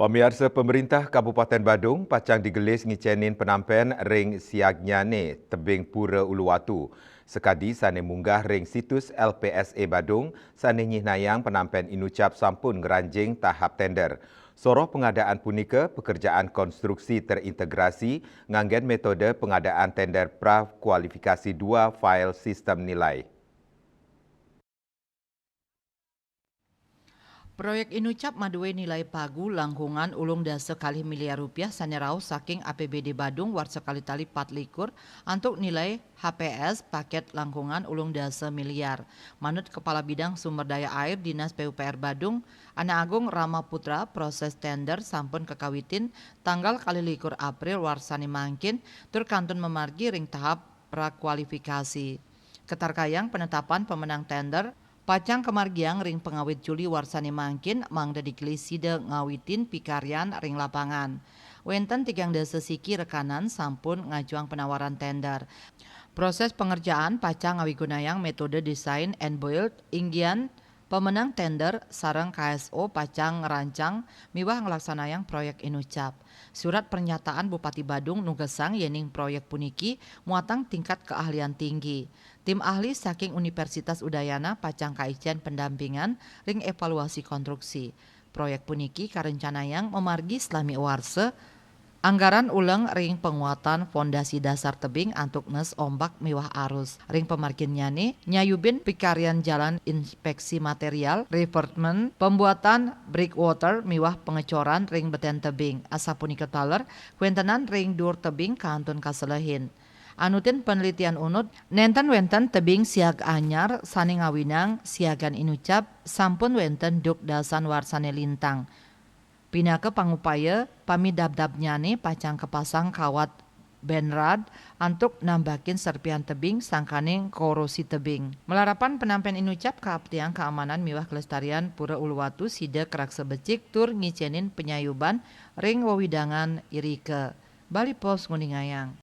Pemirsa pemerintah Kabupaten Badung pacang digelis ngicenin penampen ring siagnyane tebing Pura Uluwatu. Sekadi sane munggah ring situs LPSA Badung sane nyihnayang penampen inucap sampun ngeranjing tahap tender. Soroh pengadaan punika pekerjaan konstruksi terintegrasi nganggen metode pengadaan tender pra-kualifikasi 2 file sistem nilai. Proyek Inucap maduwe nilai pagu langkungan ulung dasa kali miliar rupiah sanerau saking APBD Badung war sekali tali 4 untuk nilai HPS paket langkungan ulung dasa miliar. Manut Kepala Bidang Sumber Daya Air Dinas PUPR Badung, Ana Agung Rama Putra, proses tender sampun kekawitin tanggal kali 1 April warsani mangkin tur kantun memargi ring tahap prakualifikasi. Ketarkayang penetapan pemenang tender Pacang kemargiang ring pengawit Juli warsani mangkin mangda dikliside ngawitin pikaryan ring lapangan. Wenten 3 siki rekanan sampun ngajuang penawaran tender. Proses pengerjaan pacang ngawigunayang metode desain and build inggian pemenang tender sareng KSO pacang ngerancang miwah ngelaksanayang proyek Inucap. Surat pernyataan Bupati Badung nugesang yening proyek puniki muatang tingkat keahlian tinggi. Tim ahli saking Universitas Udayana pacang kaician pendampingan ring evaluasi konstruksi. Proyek puniki karencanayang memargi selami warse anggaran ulang ring penguatan fondasi dasar tebing antuk nes ombak miwah arus. Ring pemarginnyane nyayubin pikarian jalan inspeksi material, revertment, pembuatan breakwater miwah pengecoran ring beten tebing. Asapunika taler, kuentenan ring dur tebing kantun kaselehin. Anutin penelitian unut, nenten wenten tebing siag anyar sani ngawinang siagan Inucap sampun wenten duk dasan warsane lintang. Pinake pangupaya pamidabdabnyane pacang kepasang kawat benrad antuk nambakin serpian tebing sangkaning korosi tebing. Melarapan penampen Inucap kaaptiang keamanan miwah kelestarian Pura Uluwatu sida kerak sebecik tur ngicenin penyayuban ring wewidangan irike. Bali Pos Nguningayang.